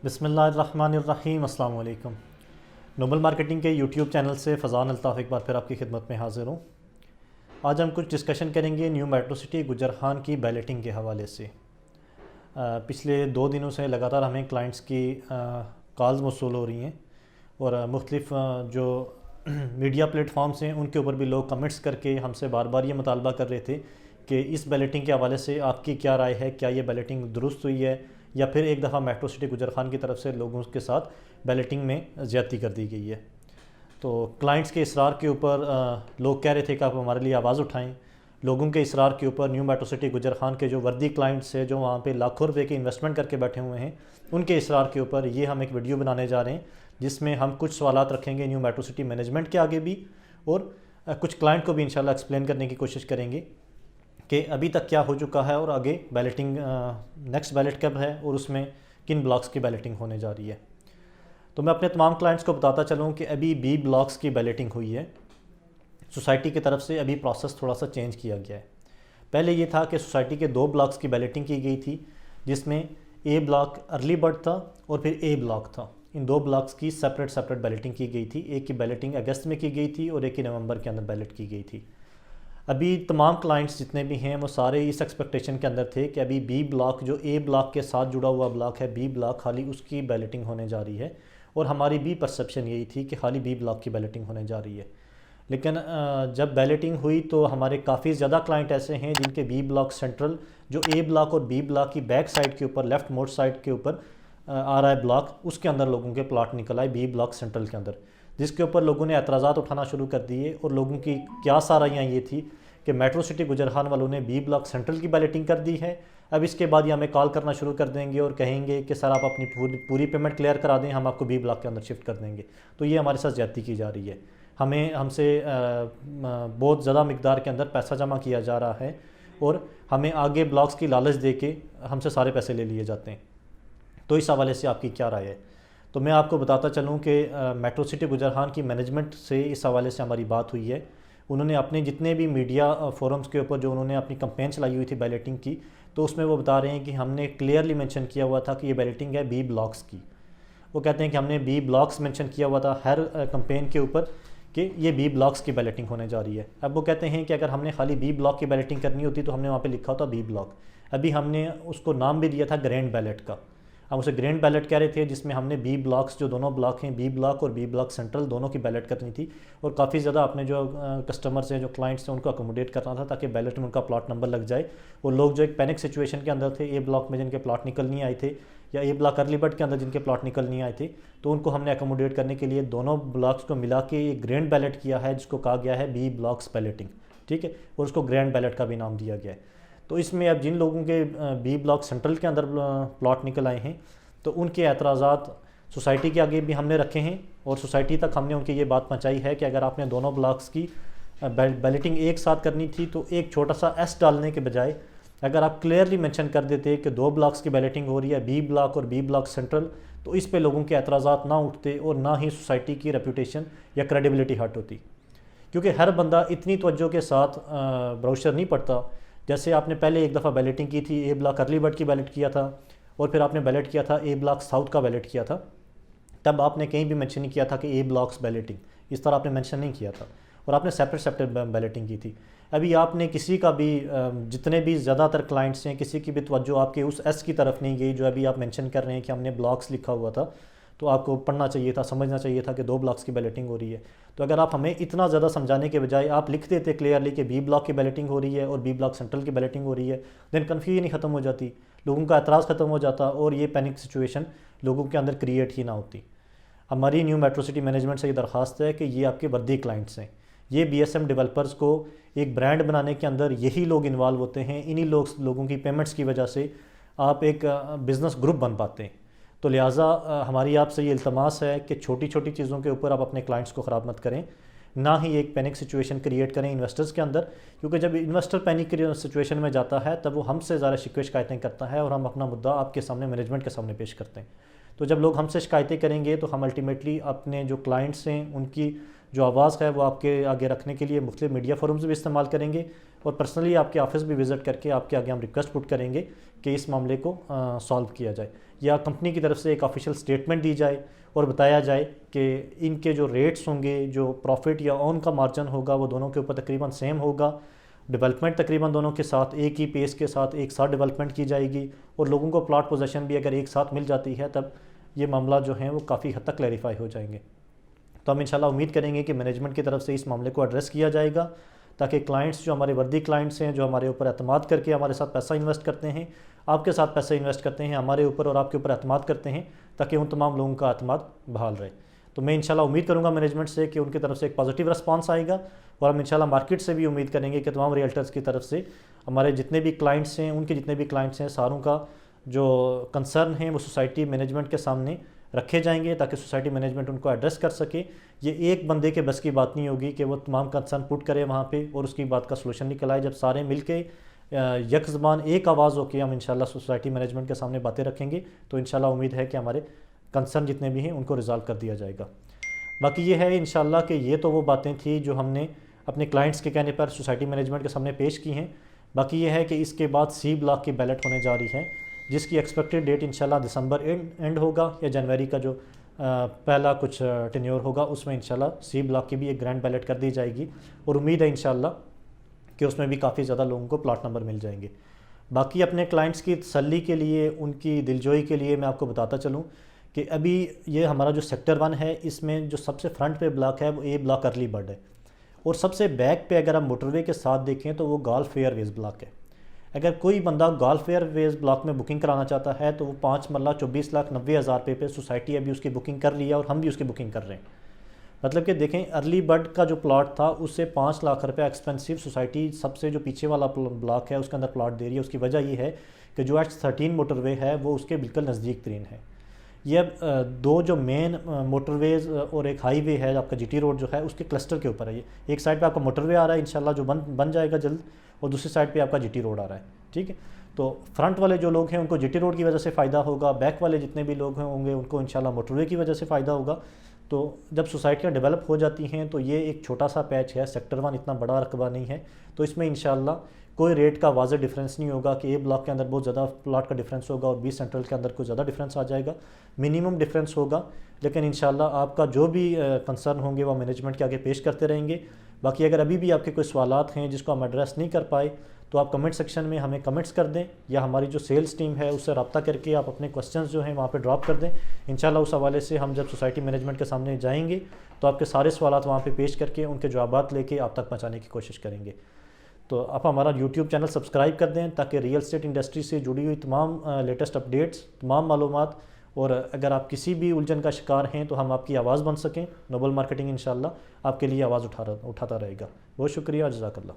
बिस्मिल्लाहिर्रहमानिर्रहीम अस्सलाम वालेकुम। नोबल मार्केटिंग के यूट्यूब चैनल से फ़ज़ान अल्ताफ़ एक बार फिर आपकी खिदमत में हाज़िर हूँ। आज हम कुछ डिस्कशन करेंगे न्यू मेट्रो सिटी गुजरखान की बैलेटिंग के हवाले से। पिछले 2 दिनों से लगातार हमें क्लाइंट्स की कॉल्स मौसूल हो रही हैं और मुख्तलिफ़ जो मीडिया प्लेटफॉर्म्स हैं उनके ऊपर भी लोग कमेंट्स करके हमसे बार बार ये मुतालबा कर रहे थे कि इस बैलेटिंग के हवाले से आपकी क्या राय है, क्या ये बैलेटिंग दुरुस्त हुई है या फिर एक दफ़ा मेट्रो सिटी गुजरखान की तरफ से लोगों के साथ बैलेटिंग में ज़्यादती कर दी गई है। तो क्लाइंट्स के इसरार के ऊपर लोग कह रहे थे कि आप हमारे लिए आवाज़ उठाएं। लोगों के इसरार के ऊपर न्यू मेट्रो सिटी गुजरखान के जो वर्दी क्लाइंट्स हैं जो वहाँ पे लाखों रुपए की इन्वेस्टमेंट करके बैठे हुए हैं, उनके इसरार के ऊपर ये हम एक वीडियो बनाने जा रहे हैं जिसमें हम कुछ सवालात रखेंगे न्यू मेट्रो सिटी मैनेजमेंट के आगे भी और कुछ क्लाइंट को भी इंशाल्लाह एक्सप्लेन करने की कोशिश करेंगे कि अभी तक क्या हो चुका है और आगे बैलेटिंग नेक्स्ट बैलेट कब है और उसमें किन ब्लॉक्स की बैलेटिंग होने जा रही है। तो मैं अपने तमाम क्लाइंट्स को बताता चलूँ कि अभी बी ब्लॉक्स की बैलेटिंग हुई है। सोसाइटी की तरफ से अभी प्रोसेस थोड़ा सा चेंज किया गया है। पहले ये था कि सोसाइटी के 2 ब्लॉक्स की बैलेटिंग की गई थी जिसमें ए ब्लॉक अर्ली बर्ड था और फिर ए ब्लॉक था। इन 2 ब्लॉक्स की सेपरेट बैलेटिंग की गई थी। एक की बैलेटिंग अगस्त में की गई थी और एक की नवंबर के अंदर बैलेट की गई थी। अभी तमाम क्लाइंट्स जितने भी हैं वो सारे इस एक्सपेक्टेशन के अंदर थे कि अभी बी ब्लॉक जो ए ब्लॉक के साथ जुड़ा हुआ ब्लॉक है, बी ब्लॉक, खाली उसकी बैलेटिंग होने जा रही है और हमारी भी परसेप्शन यही थी कि खाली बी ब्लॉक की बैलेटिंग होने जा रही है। लेकिन जब बैलेटिंग हुई तो हमारे काफ़ी ज़्यादा क्लाइंट ऐसे हैं जिनके बी ब्लॉक सेंट्रल जो ए ब्लॉक और बी ब्लॉक की बैक साइड के ऊपर लेफ़्ट मोस्ट साइड के ऊपर आ रहा है ब्लॉक, उसके अंदर लोगों के प्लाट निकल आए बी ब्लॉक सेंट्रल के अंदर, जिसके ऊपर लोगों ने एतराज़ात उठाना शुरू कर दिए और लोगों की क्या साराइयाँ ये थी कि मेट्रो सिटी गुजरखान वालों ने बी ब्लॉक सेंट्रल की बैलेटिंग कर दी है। अब इसके बाद ये हमें कॉल करना शुरू कर देंगे और कहेंगे कि सर आप अपनी पूरी पेमेंट क्लियर करा दें, हम आपको बी ब्लॉक के अंदर शिफ्ट कर देंगे। तो ये हमारे साथ ज़्यादती की जा रही है। हमसे बहुत ज़्यादा मिकदार के अंदर पैसा जमा किया जा रहा है और हमें आगे ब्लॉक्स की लालच दे के हमसे सारे पैसे ले लिए जाते हैं। तो इस हवाले से आपकी क्या राय है? तो मैं आपको बताता चलूँ कि मेट्रो सिटी गुजरखान की मैनेजमेंट से इस हवाले से हमारी बात हुई है। उन्होंने अपने जितने भी मीडिया फोरम्स के ऊपर जो उन्होंने अपनी कंपेन चलाई हुई थी बैलेटिंग की, तो उसमें वो बता रहे हैं कि हमने क्लियरली मेंशन किया हुआ था कि ये बैलेटिंग है बी ब्लॉक्स की। वो कहते हैं कि हमने बी ब्लॉक्स मेंशन किया हुआ था हर कंपेन के ऊपर कि ये बी ब्लॉक्स की बैलेटिंग होने जा रही है। अब वो कहते हैं कि अगर हमने खाली बी ब्लॉक की बैलेटिंग करनी होती तो हमने वहाँ पे लिखा होता बी ब्लॉक। अभी हमने उसको नाम भी दिया था ग्रैंड बैलेट का। हम उसे ग्रैंड बैलेट कह रहे थे जिसमें हमने बी ब्लॉक्स जो दोनों ब्लॉक हैं बी ब्लॉक और बी ब्लॉक सेंट्रल दोनों की बैलेट करनी थी और काफ़ी ज़्यादा अपने जो कस्टमर्स हैं जो क्लाइंट्स हैं उनको अकोमोडेट करना था ताकि बैलेट में उनका प्लॉट नंबर लग जाए। और लोग जो एक पैनिक सिचुएशन के अंदर थे, ए ब्लॉक में जिनके प्लॉट निकल नहीं आए थे या ए ब्लॉक अर्ली बर्ड के अंदर जिनके प्लॉट निकल नहीं आए थे, तो उनको हमने अकोमोडेट करने के लिए दोनों ब्लॉक्स को मिला के एक ग्रैंड बैलेट किया है जिसको कहा गया है बी ब्लॉक्स बैलेटिंग। ठीक है, और उसको ग्रैंड बैलेट का भी नाम दिया गया है। तो इसमें अब जिन लोगों के बी ब्लॉक सेंट्रल के अंदर प्लॉट निकल आए हैं तो उनके एतराज़ात सोसाइटी के आगे भी हमने रखे हैं और सोसाइटी तक हमने उनकी ये बात पहुँचाई है कि अगर आपने दोनों ब्लॉक्स की बैलेटिंग एक साथ करनी थी तो एक छोटा सा एस डालने के बजाय अगर आप क्लियरली मेंशन कर देते कि 2 ब्लॉक्स की बैलेटिंग हो रही है बी ब्लॉक और बी ब्लॉक सेंट्रल, तो इस पे लोगों के एतराज़ात ना उठते और ना ही सोसाइटी की रेपूटेशन या क्रेडिबिलिटी हर्ट होती। क्योंकि हर बंदा इतनी तवज्जो के साथ ब्राउचर नहीं पढ़ता। जैसे आपने पहले एक दफ़ा बैलेटिंग की थी, ए ब्लॉक अर्ली बर्ड की बैलेट किया था और फिर आपने बैलेट किया था ए ब्लॉक साउथ का बैलेट किया था, तब आपने कहीं भी मेंशन नहीं किया था कि ए ब्लॉक्स बैलेटिंग, इस तरह आपने मेंशन नहीं किया था और आपने सेपरेट बैलेटिंग की थी। अभी आपने किसी का भी जितने भी ज़्यादातर क्लाइंट्स हैं किसी की भी तवज्जो आपके उस एस की तरफ नहीं गई जो अभी आप मेंशन कर रहे हैं कि हमने ब्लॉक्स लिखा हुआ था। तो आपको पढ़ना चाहिए था, समझना चाहिए था कि 2 ब्लॉक्स की बैलेटिंग हो रही है। तो अगर आप हमें इतना ज़्यादा समझाने के बजाय आप लिख देते क्लियरली कि बी ब्लॉक की बैलेटिंग हो रही है और बी ब्लॉक सेंट्रल की बैलेटिंग हो रही है, देन कन्फ्यूजन ही ख़त्म हो जाती, लोगों का एतराज़ ख़त्म हो जाता और ये पैनिक सिचुएशन लोगों के अंदर क्रिएट ही ना होती। हमारी न्यू मेट्रो सिटी मैनेजमेंट से ये दरख्वास्त है कि ये आपके वर्दी क्लाइंट्स हैं, ये BSM डेवलपर्स को एक ब्रांड बनाने के अंदर यही लोग इन्वॉल्व होते हैं। इन्हीं लोगों की पेमेंट्स की वजह से आप एक बिज़नेस ग्रुप बन पाते हैं। तो लिहाजा हमारी आपसे ये इल्तमास है कि छोटी छोटी चीज़ों के ऊपर आप अपने क्लाइंट्स को ख़राब मत करें, ना ही एक पैनिक सिचुएशन क्रिएट करें इन्वेस्टर्स के अंदर। क्योंकि जब इन्वेस्टर पैनिक सिचुएशन में जाता है तब वो हमसे ज़्यादा शिकवे शिकायतें करता है और हम अपना मुद्दा आपके सामने मैनेजमेंट के सामने पेश करते हैं। तो जब लोग हमसे शिकायतें करेंगे तो हम अल्टीमेटली अपने जो क्लाइंट्स हैं उनकी जो आवाज़ है वो आपके आगे रखने के लिए मुख्तलिफ मीडिया फोरम्स भी इस्तेमाल करेंगे, और पर्सनली आपके ऑफिस भी विज़िट करके आपके आगे हम रिक्वेस्ट पुट करेंगे कि इस मामले को सॉल्व किया जाए, या कंपनी की तरफ से एक ऑफिशियल स्टेटमेंट दी जाए और बताया जाए कि इनके जो रेट्स होंगे, जो प्रॉफिट या ऑन का मार्जिन होगा, वो दोनों के ऊपर तकरीबन सेम होगा। डेवलपमेंट तकरीबन दोनों के साथ एक ही पेस के साथ एक साथ डेवलपमेंट की जाएगी, और लोगों को प्लॉट पोजीशन भी अगर एक साथ मिल जाती है तब ये मामला जो है वो काफ़ी हद तक क्लैरिफाई हो जाएंगे। तो हम इंशाल्लाह उम्मीद करेंगे कि मैनेजमेंट की तरफ से इस मामले को एड्रेस किया जाएगा, ताकि क्लाइंट्स जो हमारे वर्दी क्लाइंट्स हैं, जो हमारे ऊपर एतमाद करके हमारे साथ पैसा इन्वेस्ट करते हैं, आपके साथ पैसा इन्वेस्ट करते हैं हमारे ऊपर और आपके ऊपर एतमाद करते हैं, ताकि उन तमाम लोगों का एतमाद बहाल रहे। तो मैं इंशाल्लाह उम्मीद करूंगा मैनेजमेंट से कि उनकी तरफ से एक पॉजिटिव रिस्पांस आएगा, और हम इंशाल्लाह मार्केट से भी उम्मीद करेंगे कि तमाम रियल्टर्स की तरफ से हमारे जितने भी क्लाइंट्स हैं, उनके जितने भी क्लाइंट्स हैं, सारों का जो कंसर्न है वो सोसाइटी मैनेजमेंट के सामने रखे जाएंगे, ताकि सोसाइटी मैनेजमेंट उनको एड्रेस कर सके। ये एक बंदे के बस की बात नहीं होगी कि वो तमाम कंसर्न पुट करे वहाँ पे और उसकी बात का सलूशन निकल आए। जब सारे मिल के यक ज़बान एक आवाज़ होकर हम इंशाल्लाह सोसाइटी मैनेजमेंट के सामने बातें रखेंगे, तो इंशाल्लाह उम्मीद है कि हमारे कंसर्न जितने भी हैं उनको रिज़ॉल्व कर दिया जाएगा। बाकी ये है इंशाल्लाह कि ये तो वो बातें थी जो हमने अपने क्लाइंट्स के कहने पर सोसाइटी मैनेजमेंट के सामने पेश की हैं। बाकी ये है कि इसके बाद C ब्लॉक की बैलेट होने जा रही है, जिसकी एक्सपेक्टेड डेट इंशाल्लाह दिसंबर एंड होगा, या जनवरी का जो पहला कुछ टेन्योर होगा उसमें इंशाल्लाह C ब्लॉक की भी एक ग्रैंड बैलेट कर दी जाएगी, और उम्मीद है इंशाल्लाह कि उसमें भी काफ़ी ज़्यादा लोगों को प्लॉट नंबर मिल जाएंगे। बाकी अपने क्लाइंट्स की तसल्ली के लिए, उनकी दिलजोई के लिए मैं आपको बताता चलूँ कि अभी ये हमारा जो सेक्टर 1 है, इसमें जो सबसे फ्रंट पे ब्लॉक है वो A ब्लॉक अर्ली बर्ड है, और सबसे बैक पे अगर आप मोटरवे के साथ देखें तो वो गोल्फ एयरवेज़ ब्लॉक है। अगर कोई बंदा गोल्फ एयरवेज़ ब्लॉक में बुकिंग कराना चाहता है तो वो 5 मरला 24,90,000 रुपये पे सोसाइटी अभी उसकी बुकिंग कर रही है, और हम भी उसकी बुकिंग कर रहे हैं। मतलब कि देखें, अर्ली बर्ड का जो प्लॉट था उससे 5 लाख रुपये एक्सपेंसिव सोसाइटी सबसे जो पीछे वाला ब्लॉक है उसके अंदर प्लॉट दे रही है। उसकी वजह ये है कि जो H13 मोटरवे है वो उसके बिल्कुल नज़दीक तरीन है। ये अब दो जो मेन मोटरवेज़ और एक हाईवे है आपका GT रोड जो है उसके क्लस्टर के ऊपर है। ये एक साइड पे आपका मोटरवे आ रहा है इंशाल्लाह जो बन जाएगा जल्द, और दूसरी साइड पे आपका GT रोड आ रहा है। ठीक है, तो फ्रंट वाले जो लोग हैं उनको GT रोड की वजह से फ़ायदा होगा, बैक वाले जितने भी लोग होंगे उनको इंशाल्लाह मोटरवे की वजह से फ़ायदा होगा। तो जब सोसाइटियाँ डेवलप हो जाती हैं तो ये एक छोटा सा पैच है, सेक्टर 1 इतना बड़ा रकबा नहीं है, तो इसमें इंशाल्लाह कोई रेट का वाज़ेह डिफरेंस नहीं होगा कि A ब्लॉक के अंदर बहुत ज़्यादा प्लॉट का डिफरेंस होगा और B सेंट्रल के अंदर कोई ज़्यादा डिफरेंस आ जाएगा। मिनिमम डिफरेंस होगा, लेकिन इंशाल्लाह आपका जो भी कंसर्न होंगे वो मैनेजमेंट के आगे पेश करते रहेंगे। बाकी अगर अभी भी आपके कोई सवालात हैं जिसको हम एड्रेस नहीं कर पाए तो आप कमेंट सेक्शन में हमें कमेंट्स कर दें, या हमारी जो सेल्स टीम है उससे रब्ता करके आप अपने क्वेश्चंस जो हैं वहाँ पे ड्रॉप कर दें। इंशाल्लाह उस हवाले से हम जब सोसाइटी मैनेजमेंट के सामने जाएंगे तो आपके सारे सवालात वहाँ पे पेश करके उनके जवाबात लेके आप तक पहुँचाने की कोशिश करेंगे। तो आप हमारा यूट्यूब चैनल सब्सक्राइब कर दें ताकि रियल एस्टेट इंडस्ट्री से जुड़ी हुई तमाम लेटेस्ट अपडेट्स, तमाम मालूमात, और अगर आप किसी भी उलझन का शिकार हैं तो हम आपकी आवाज़ बन सकें। नोबल मार्केटिंग इंशाल्लाह आपके लिए आवाज़ उठाता रहेगा। बहुत शुक्रिया, जज़ाकल्लाह।